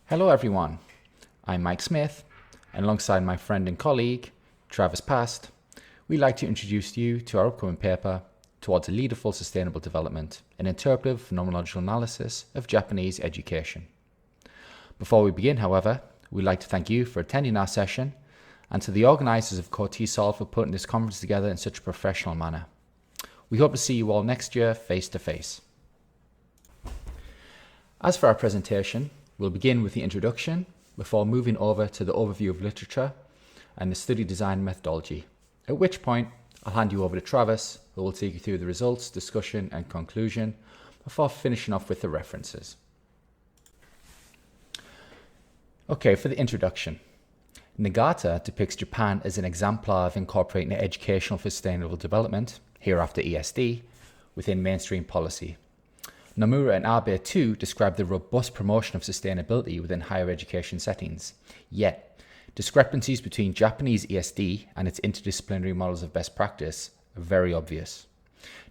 Hello everyone, I'm Mike Smith, and alongside my friend and colleague, Travis Past, we'd like to introduce you to our upcoming paper, Towards a Leaderful Sustainable Development, an interpretive phenomenological analysis of Japanese education. Before we begin, however, we'd like to thank you for attending our session, and to the organisers of TESOL for putting this conference together in such a professional manner. We hope to see you all next year face to face. As for our presentation, we'll begin with the introduction before moving over to the overview of literature and the study design methodology, at which point I'll hand you over to Travis, who will take you through the results, discussion and conclusion before finishing off with the references. Okay, for the introduction. Nagata depicts Japan as an exemplar of incorporating educational for sustainable development, hereafter ESD, within mainstream policy. Nomura and Abe too describe the robust promotion of sustainability within higher education settings. Yet, discrepancies between Japanese ESD and its interdisciplinary models of best practice are very obvious.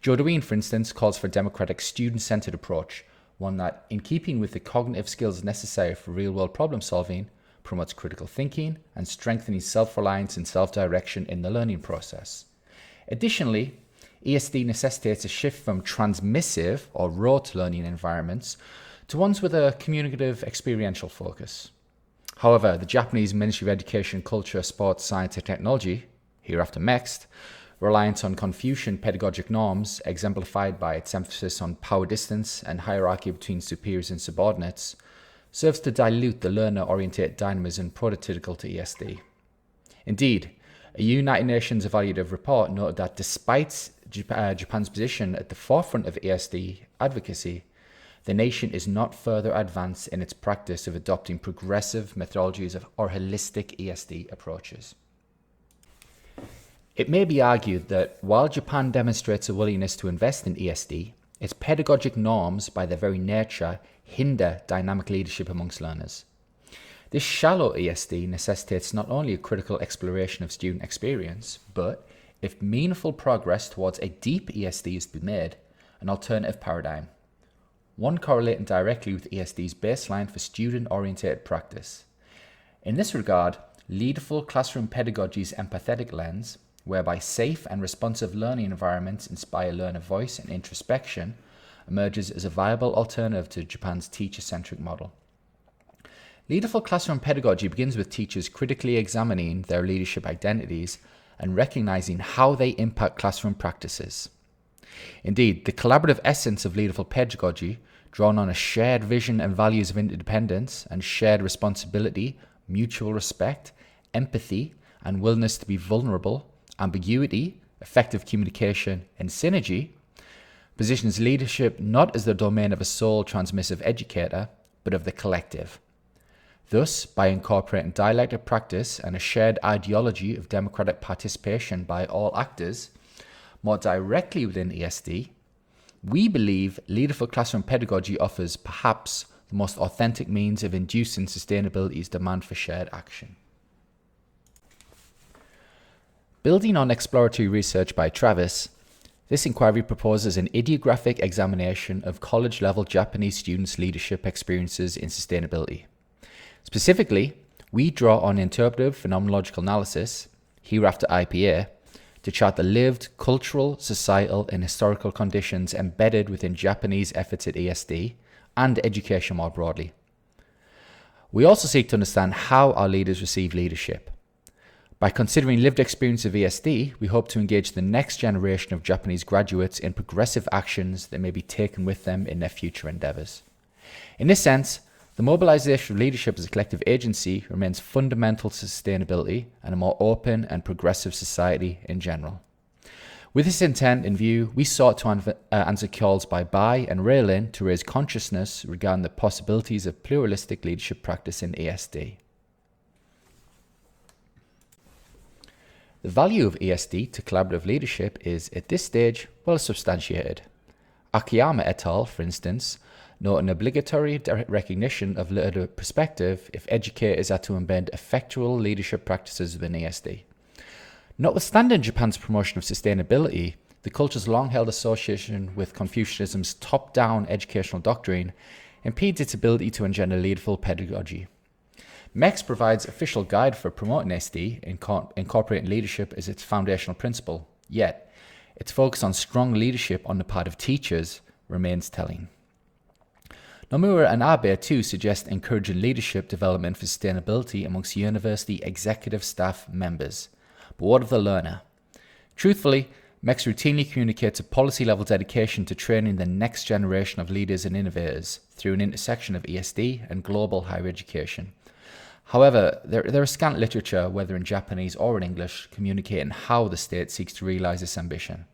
Joe Deween, for instance, calls for a democratic student-centered approach, one that, in keeping with the cognitive skills necessary for real-world problem solving, promotes critical thinking and strengthening self-reliance and self-direction in the learning process. Additionally, ESD necessitates a shift from transmissive or rote learning environments to ones with a communicative experiential focus. However, the Japanese Ministry of Education, Culture, Sports, Science and Technology, hereafter MEXT, reliance on Confucian pedagogic norms, exemplified by its emphasis on power distance and hierarchy between superiors and subordinates, serves to dilute the learner-oriented dynamism prototypical to ESD. Indeed, a United Nations evaluative report noted that despite Japan's position at the forefront of ESD advocacy, the nation is not further advanced in its practice of adopting progressive methodologies or holistic ESD approaches. It may be argued that while Japan demonstrates a willingness to invest in ESD, its pedagogic norms, by their very nature, hinder dynamic leadership amongst learners. This shallow ESD necessitates not only a critical exploration of student experience, but, if meaningful progress towards a deep ESD is to be made, an alternative paradigm. One correlating directly with ESD's baseline for student-oriented practice. In this regard, Leaderful classroom pedagogy's empathetic lens, whereby safe and responsive learning environments inspire learner voice and introspection, emerges as a viable alternative to Japan's teacher-centric model. Leaderful classroom pedagogy begins with teachers critically examining their leadership identities and recognizing how they impact classroom practices. Indeed, the collaborative essence of leaderful pedagogy, drawn on a shared vision and values of interdependence and shared responsibility, mutual respect, empathy, and willingness to be vulnerable, ambiguity, effective communication, and synergy, positions leadership not as the domain of a sole transmissive educator, but of the collective. Thus, by incorporating dialectic practice and a shared ideology of democratic participation by all actors, more directly within ESD, we believe Leaderful classroom pedagogy offers perhaps the most authentic means of inducing sustainability's demand for shared action. Building on exploratory research by Travis, this inquiry proposes an idiographic examination of college-level Japanese students' leadership experiences in sustainability. Specifically, we draw on interpretive phenomenological analysis, hereafter IPA, to chart the lived cultural, societal, and historical conditions embedded within Japanese efforts at ESD and education more broadly. We also seek to understand how our leaders receive leadership. By considering lived experience of ESD, we hope to engage the next generation of Japanese graduates in progressive actions that may be taken with them in their future endeavors. In this sense, the mobilization of leadership as a collective agency remains fundamental to sustainability and a more open and progressive society in general. With this intent in view, we sought to answer calls by Bai and Raylin to raise consciousness regarding the possibilities of pluralistic leadership practice in ESD. The value of ESD to collaborative leadership is, at this stage, well substantiated. Akiyama et al., for instance, note an obligatory direct recognition of leader perspective if educators are to embed effectual leadership practices within ESD. Notwithstanding Japan's promotion of sustainability, the culture's long-held association with Confucianism's top-down educational doctrine impedes its ability to engender leaderful pedagogy. MEX provides official guide for promoting SD, incorporating leadership as its foundational principle, yet its focus on strong leadership on the part of teachers remains telling. Nomura and Abe too suggest encouraging leadership development for sustainability amongst university executive staff members. But what of the learner? Truthfully, MEX routinely communicates a policy-level dedication to training the next generation of leaders and innovators through an intersection of ESD and global higher education. However, there is scant literature, whether in Japanese or in English, communicating how the state seeks to realize this ambition.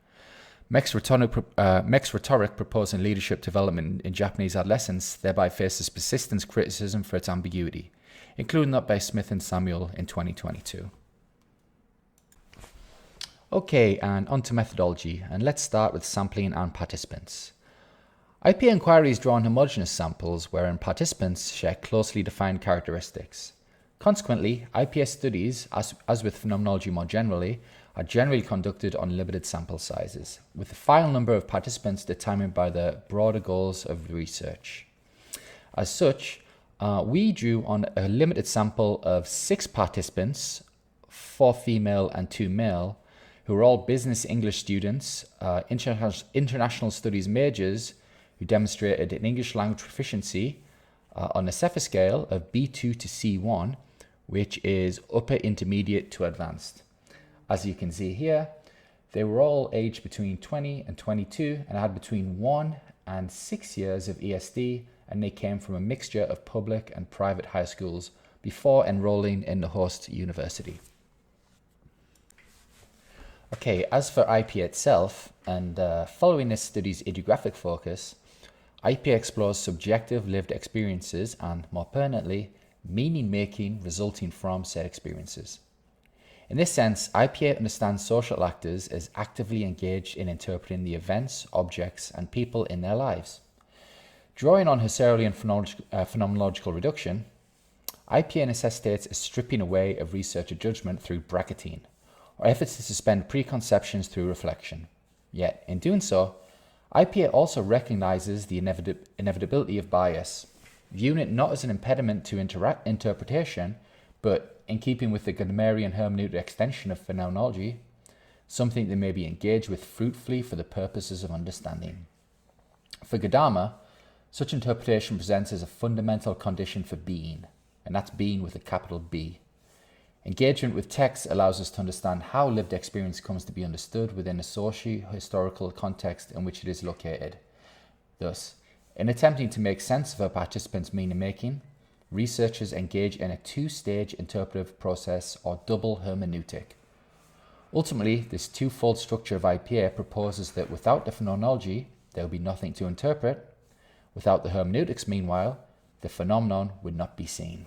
MEX rhetoric proposing leadership development in Japanese adolescents thereby faces persistent criticism for its ambiguity, including that by Smith and Samuel in 2022. Okay, and on to methodology, and let's start with sampling and participants. IPA inquiries draw on homogeneous samples wherein participants share closely defined characteristics. Consequently, IPS studies, as with phenomenology more generally, are generally conducted on limited sample sizes, with the final number of participants determined by the broader goals of the research. As such, we drew on a limited sample of 6 participants, 4 female and 2 male, who were all business English students, international studies majors, who demonstrated an English language proficiency on a Cepha scale of B2 to C1, which is upper intermediate to advanced. As you can see here, they were all aged between 20 and 22 and had between 1 and 6 years of ESD, and they came from a mixture of public and private high schools before enrolling in the host university. Okay, as for IPA itself, and following this study's idiographic focus, IPA explores subjective lived experiences and, more pertinently, meaning-making resulting from said experiences. In this sense, IPA understands social actors as actively engaged in interpreting the events, objects, and people in their lives. Drawing on Husserlian phenomenological reduction, IPA necessitates a stripping away of researcher judgment through bracketing, or efforts to suspend preconceptions through reflection. Yet, in doing so, IPA also recognizes the inevitability of bias, viewing it not as an impediment to interpretation, but, in keeping with the Gadamerhian hermeneutic extension of phenomenology, something that may be engaged with fruitfully for the purposes of understanding. For Gadamer, such interpretation presents as a fundamental condition for being, and that's being with a capital B. Engagement with text allows us to understand how lived experience comes to be understood within a socio-historical context in which it is located. Thus, in attempting to make sense of a participant's meaning-making, researchers engage in a 2-stage interpretive process or double hermeneutic. Ultimately, this twofold structure of IPA proposes that without the phenomenology, there will be nothing to interpret. Without the hermeneutics, meanwhile, the phenomenon would not be seen.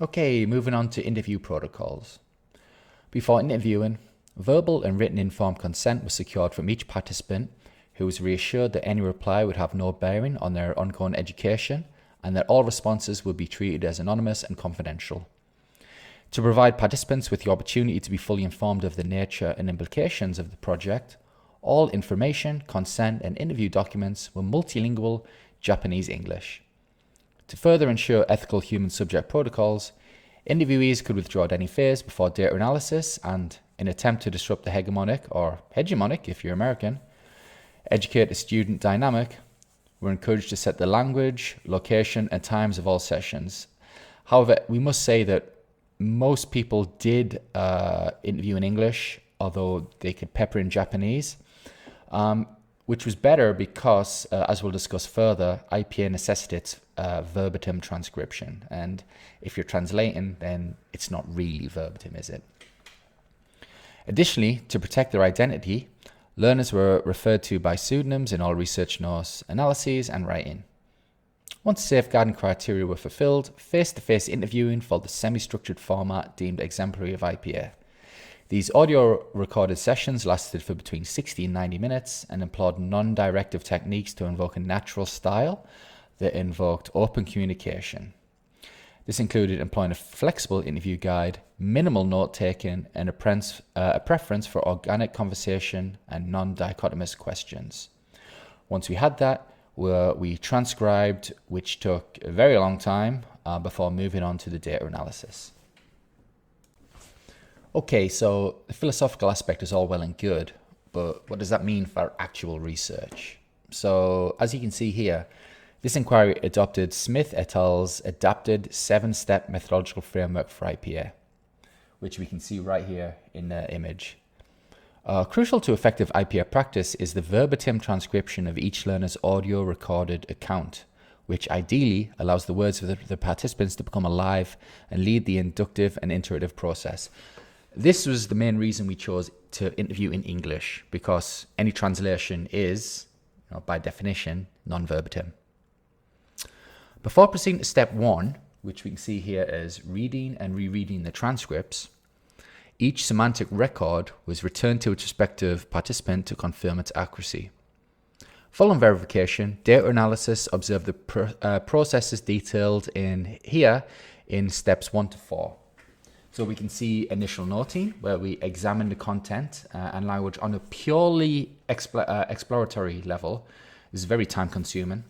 Okay, moving on to interview protocols. Before interviewing, verbal and written informed consent was secured from each participant, who was reassured that any reply would have no bearing on their ongoing education and that all responses would be treated as anonymous and confidential. To provide participants with the opportunity to be fully informed of the nature and implications of the project, all information, consent, and interview documents were multilingual Japanese-English. To further ensure ethical human subject protocols, interviewees could withdraw at any phase before data analysis and, in an attempt to disrupt the hegemonic, or hegemonic if you're American, educator-student dynamic, were encouraged to set the language, location, and times of all sessions. However, we must say that most people did interview in English, although they could pepper in Japanese, which was better because, as we'll discuss further, IPA necessitates verbatim transcription. And if you're translating, then it's not really verbatim, is it? Additionally, to protect their identity, learners were referred to by pseudonyms in all research notes, analyses, and writing. Once safeguarding criteria were fulfilled, face-to-face interviewing followed the semi-structured format deemed exemplary of IPA. These audio-recorded sessions lasted for between 60 and 90 minutes and employed non-directive techniques to invoke a natural style that invoked open communication. This included employing a flexible interview guide, minimal note-taking, and a preference for organic conversation and non-dichotomous questions. Once we had that, where we transcribed, which took a very long time before moving on to the data analysis. Okay, so the philosophical aspect is all well and good, but what does that mean for actual research? So as you can see here, this inquiry adopted Smith et al.'s adapted 7-step methodological framework for IPA, which we can see right here in the image. Crucial to effective IPA practice is the verbatim transcription of each learner's audio recorded account, which ideally allows the words of the participants to become alive and lead the inductive and iterative process. This was the main reason we chose to interview in English, because any translation is, by definition, non-verbatim. Before proceeding to step 1, which we can see here as reading and rereading the transcripts, each semantic record was returned to its respective participant to confirm its accuracy. Following verification, data analysis observed the processes detailed in here in steps 1 to 4. So we can see initial noting, where we examine the content and language on a purely exploratory level. This is very time consuming.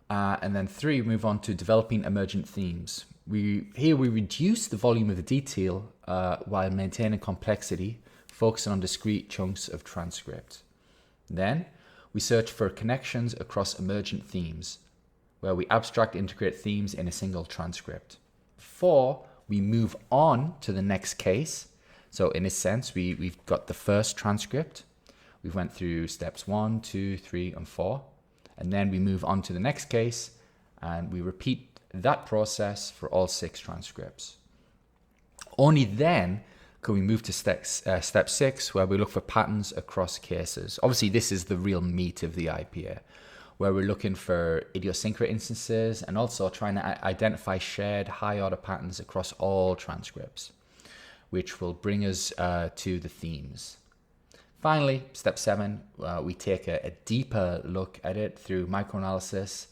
And then 3, move on to developing emergent themes. Here we reduce the volume of the detail while maintaining complexity, focusing on discrete chunks of transcript. Then we search for connections across emergent themes, where we abstract integrate themes in a single transcript. 4, we move on to the next case. So in this sense, we've got the first transcript. We went through steps 1, 2, 3, and 4. And then we move on to the next case, and we repeat that process for all 6 transcripts. Only then can we move to step 6, where we look for patterns across cases. Obviously, this is the real meat of the IPA, where we're looking for idiosyncratic instances and also trying to identify shared high-order patterns across all transcripts, which will bring us to the themes. Finally, step 7, we take a deeper look at it through microanalysis,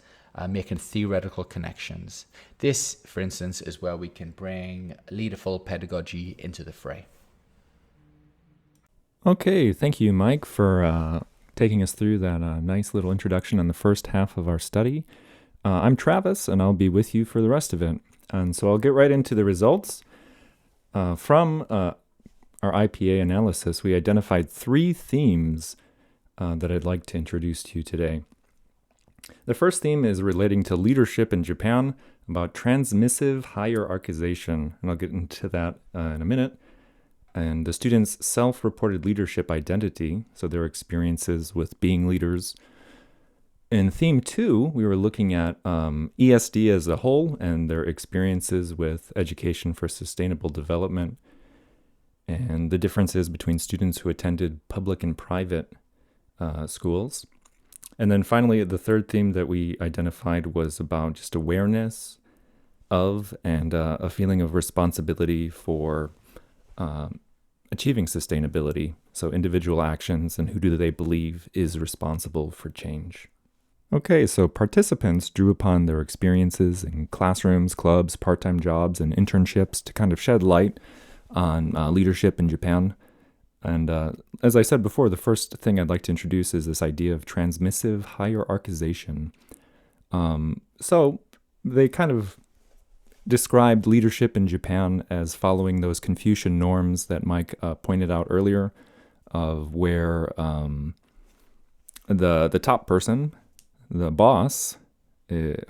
making theoretical connections. This, for instance, is where we can bring Leaderful pedagogy into the fray. Okay, thank you, Mike, for taking us through that nice little introduction on the first half of our study. I'm Travis, and I'll be with you for the rest of it. And so I'll get right into the results. From our IPA analysis, we identified 3 themes that I'd like to introduce to you today. The first theme is relating to leadership in Japan, about transmissive hierarchization, and I'll get into that in a minute. And the students' self-reported leadership identity, so their experiences with being leaders. In theme 2, we were looking at ESD as a whole and their experiences with education for sustainable development and the differences between students who attended public and private schools. And then finally, the third theme that we identified was about just awareness of and a feeling of responsibility for achieving sustainability. So individual actions and who do they believe is responsible for change. Okay, so participants drew upon their experiences in classrooms, clubs, part-time jobs, and internships to kind of shed light on leadership in Japan. And as I said before, the first thing I'd like to introduce is this idea of transmissive hierarchization. So they kind of described leadership in Japan as following those Confucian norms that Mike pointed out earlier, of where the top person, the boss,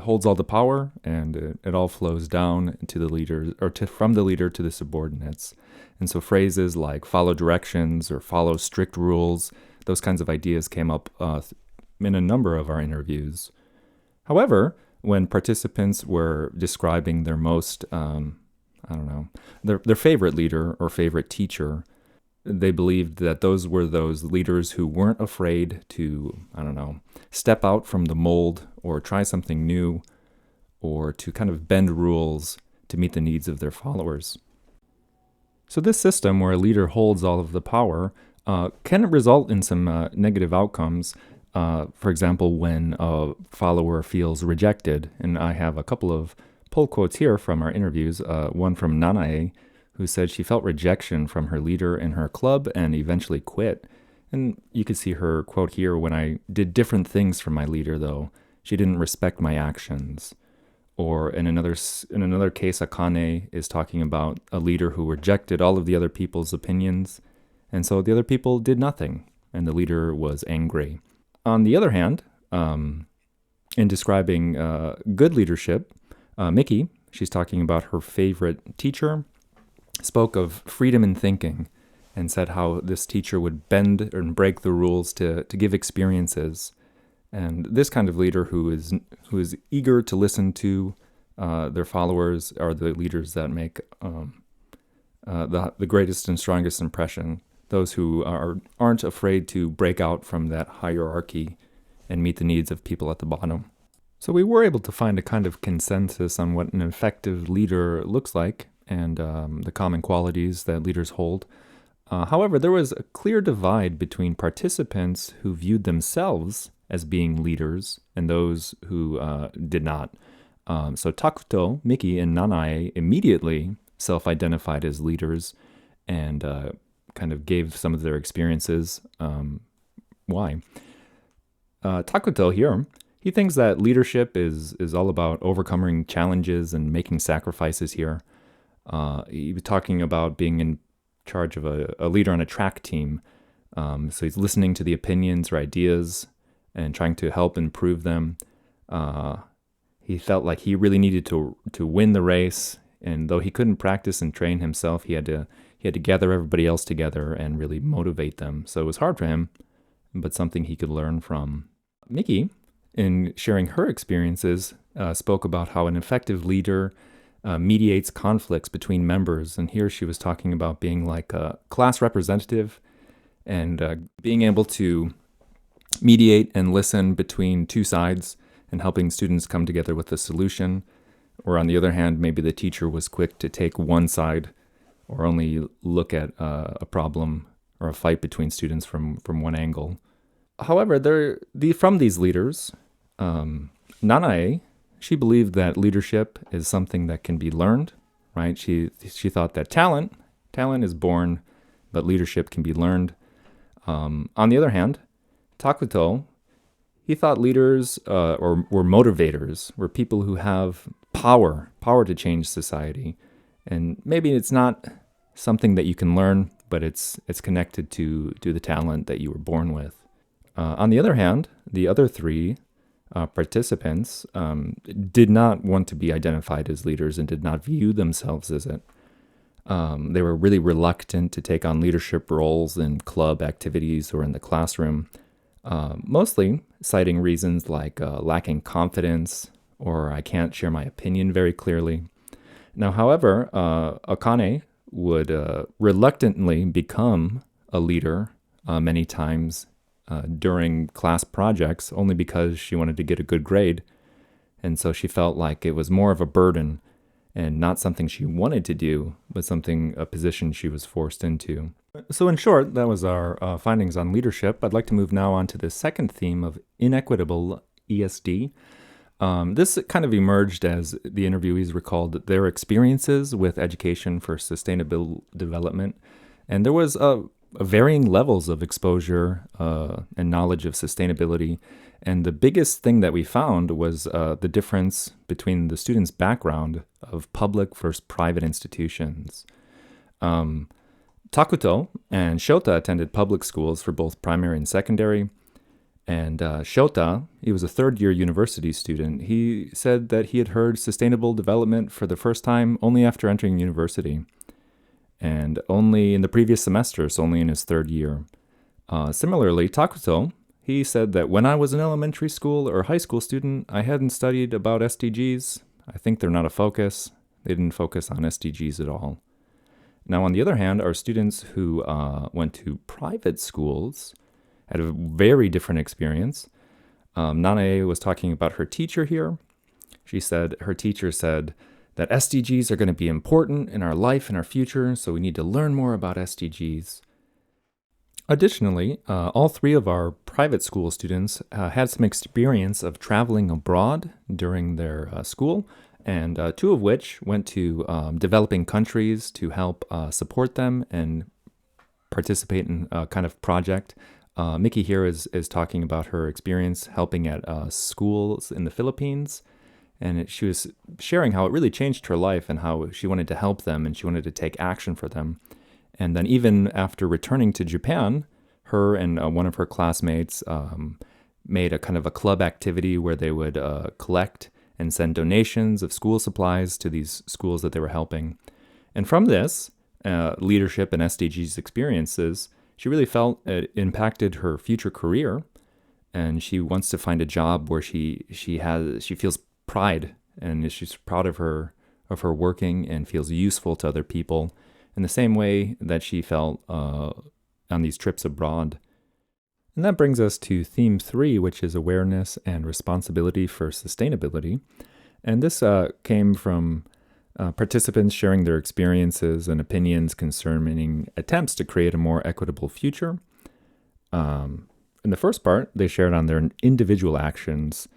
holds all the power, and it all flows down to the leader, or from the leader to the subordinates. And so phrases like follow directions or follow strict rules, those kinds of ideas came up in a number of our interviews. However, when participants were describing their most, their favorite leader or favorite teacher, they believed that those were those leaders who weren't afraid to, step out from the mold or try something new or to kind of bend rules to meet the needs of their followers. So this system where a leader holds all of the power can result in some negative outcomes. For example, when a follower feels rejected, and I have a couple of pull quotes here from our interviews, one from Nanae, who said she felt rejection from her leader in her club and eventually quit. And you could see her quote here: when I did different things from my leader, though, she didn't respect my actions. Or in another case, Akane is talking about a leader who rejected all of the other people's opinions, and so the other people did nothing, and the leader was angry. On the other hand, in describing good leadership, Mickey, she's talking about her favorite teacher, spoke of freedom in thinking and said how this teacher would bend and break the rules to give experiences. And this kind of leader who is eager to listen to their followers are the leaders that make the greatest and strongest impression. Those who aren't afraid to break out from that hierarchy and meet the needs of people at the bottom. So we were able to find a kind of consensus on what an effective leader looks like and the common qualities that leaders hold. However, there was a clear divide between participants who viewed themselves as being leaders and those who did not. So Takuto, Miki, and Nanae immediately self-identified as leaders and kind of gave some of their experiences why. Takuto here, he thinks that leadership is all about overcoming challenges and making sacrifices here. He was talking about being in charge of a leader on a track team. So he's listening to the opinions or ideas and trying to help improve them. He felt like he really needed to win the race, and though he couldn't practice and train himself, he had to gather everybody else together and really motivate them. So it was hard for him, but something he could learn from. Miki, in sharing her experiences, spoke about how an effective leader mediates conflicts between members, and here she was talking about being like a class representative and being able to mediate and listen between two sides and helping students come together with a solution. Or on the other hand, maybe the teacher was quick to take one side or only look at a problem or a fight between students from one angle. However, from these leaders, Nanae, she believed that leadership is something that can be learned, right? She thought that talent is born, but leadership can be learned. On the other hand, Takuto, he thought leaders were motivators, were people who have power to change society. And maybe it's not something that you can learn, but it's connected to the talent that you were born with. On the other hand, the other three participants did not want to be identified as leaders and did not view themselves as it. They were really reluctant to take on leadership roles in club activities or in the classroom, mostly citing reasons like lacking confidence or I can't share my opinion very clearly. Now, however, Akane would reluctantly become a leader many times during class projects only because she wanted to get a good grade. And so she felt like it was more of a burden and not something she wanted to do, but a position she was forced into. So in short, that was our findings on leadership. I'd like to move now on to the second theme of inequitable ESD. This kind of emerged as the interviewees recalled their experiences with education for sustainable development. And there was varying levels of exposure and knowledge of sustainability. And the biggest thing that we found was the difference between the students' background of public versus private institutions. Takuto and Shota attended public schools for both primary and secondary. And Shota, he was a third-year university student. He said that he had heard sustainable development for the first time only after entering university, and only in the previous semester, so only in his third year. Similarly, Takuto, he said that when I was an elementary school or high school student, I hadn't studied about SDGs. I think they're not a focus. They didn't focus on SDGs at all. Now, on the other hand, our students who went to private schools had a very different experience. Nanae was talking about her teacher here. She said her teacher said that SDGs are going to be important in our life and our future, so we need to learn more about SDGs. Additionally, all three of our private school students had some experience of traveling abroad during their school, and two of which went to developing countries to help support them and participate in a kind of project Mickey here is talking about her experience helping at schools in the Philippines. And she was sharing how it really changed her life and how she wanted to help them and she wanted to take action for them. And then even after returning to Japan, her and one of her classmates made a kind of a club activity where they would collect and send donations of school supplies to these schools that they were helping. And from this leadership and SDGs experiences, she really felt it impacted her future career, and she wants to find a job where she feels pride and she's proud of her working and feels useful to other people in the same way that she felt on these trips abroad. And that brings us to theme 3, which is awareness and responsibility for sustainability. And this came from participants sharing their experiences and opinions concerning attempts to create a more equitable future. In the first part, they shared on their individual actions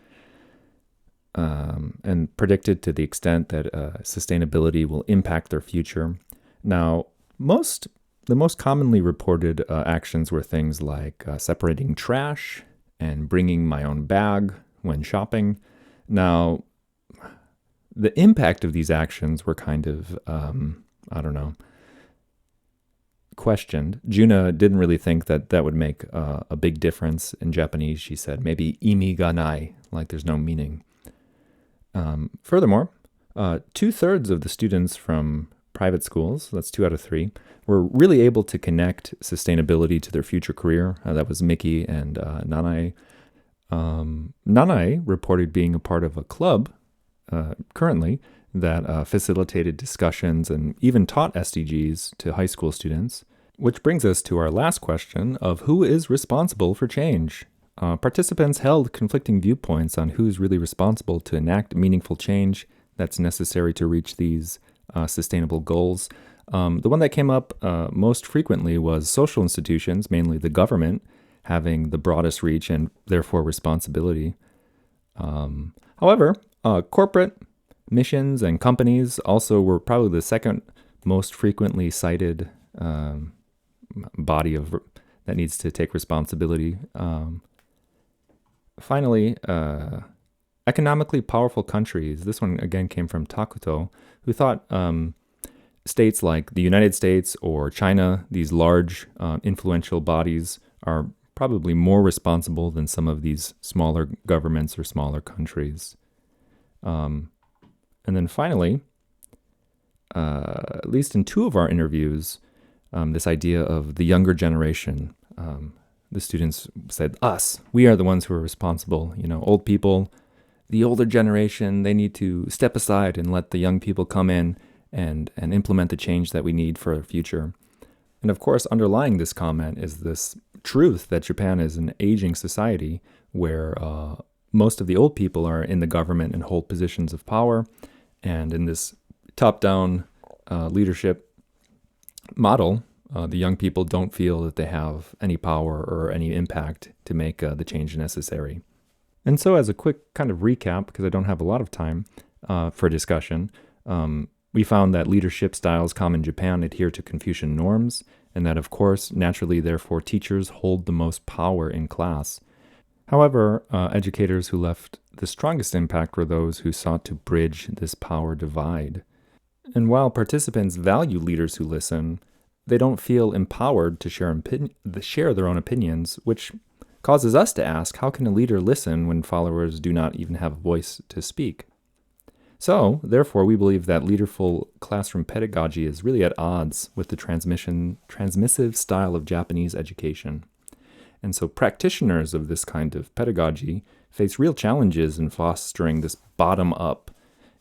and predicted to the extent that sustainability will impact their future. Now, the most commonly reported actions were things like separating trash and bringing my own bag when shopping. Now, the impact of these actions were kind of, questioned. Juna didn't really think that would make a big difference. In Japanese, she said, maybe imi ga nai, like there's no meaning. Furthermore, 2/3 of the students from private schools, that's 2 out of 3, were really able to connect sustainability to their future career. That was Mickey and Nanai. Nanai reported being a part of a club currently that facilitated discussions and even taught SDGs to high school students. Which brings us to our last question of who is responsible for change. Participants held conflicting viewpoints on who's really responsible to enact meaningful change that's necessary to reach these sustainable goals. The one that came up most frequently was social institutions, mainly the government, having the broadest reach and therefore responsibility. However, corporate missions and companies also were probably the second most frequently cited body that needs to take responsibility. Finally, economically powerful countries. This one again came from Takuto, who thought states like the United States or China, these large influential bodies, are probably more responsible than some of these smaller governments or smaller countries. And then finally, at least in 2 of our interviews, this idea of the younger generation, the students said, us, we are the ones who are responsible. Old people, the older generation, they need to step aside and let the young people come in and implement the change that we need for our future. And of course, underlying this comment is this truth that Japan is an aging society where most of the old people are in the government and hold positions of power. And in this top-down leadership model, the young people don't feel that they have any power or any impact to make the change necessary. And so as a quick kind of recap, because I don't have a lot of time for discussion, we found that leadership styles common in Japan adhere to Confucian norms, and that, of course, naturally, therefore, teachers hold the most power in class. However, educators who left the strongest impact were those who sought to bridge this power divide. And while participants value leaders who listen, they don't feel empowered to share their own opinions, which causes us to ask, how can a leader listen when followers do not even have a voice to speak? So, therefore, we believe that leaderful classroom pedagogy is really at odds with the transmissive style of Japanese education. And so practitioners of this kind of pedagogy face real challenges in fostering this bottom-up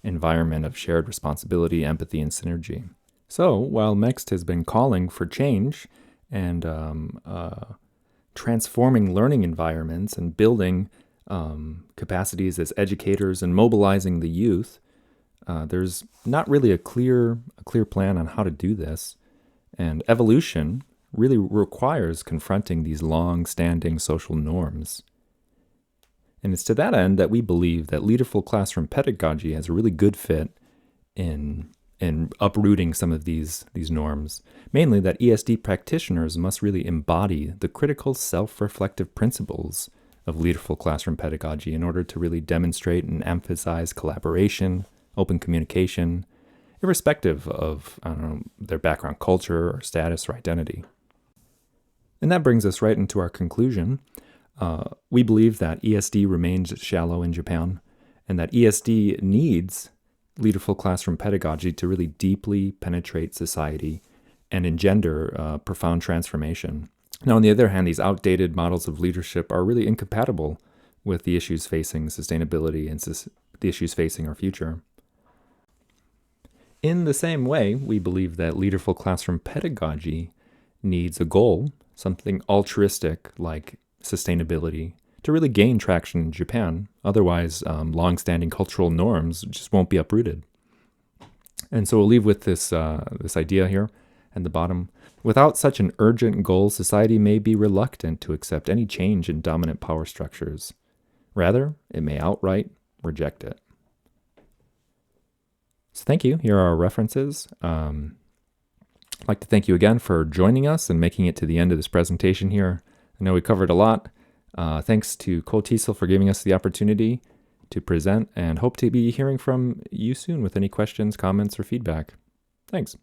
environment of shared responsibility, empathy, and synergy. So, while MEXT has been calling for change and transforming learning environments and building capacities as educators and mobilizing the youth, there's not really a clear plan on how to do this. And evolution really requires confronting these long-standing social norms. And it's to that end that we believe that leaderful classroom pedagogy has a really good fit in in uprooting some of these norms. Mainly that ESD practitioners must really embody the critical self-reflective principles of leaderful classroom pedagogy in order to really demonstrate and emphasize collaboration, open communication, irrespective of, their background culture or status or identity. And that brings us right into our conclusion. We believe that ESD remains shallow in Japan, and that ESD needs leaderful classroom pedagogy to really deeply penetrate society and engender profound transformation. Now, on the other hand, these outdated models of leadership are really incompatible with the issues facing sustainability and the issues facing our future. In the same way, we believe that leaderful classroom pedagogy needs a goal, something altruistic like sustainability, to really gain traction in Japan. Otherwise, long-standing cultural norms just won't be uprooted. And so we'll leave with this idea here at the bottom. Without such an urgent goal, society may be reluctant to accept any change in dominant power structures. Rather, it may outright reject it. So thank you. Here are our references. I'd like to thank you again for joining us and making it to the end of this presentation here. I know we covered a lot. Thanks to TESOL for giving us the opportunity to present, and hope to be hearing from you soon with any questions, comments, or feedback. Thanks.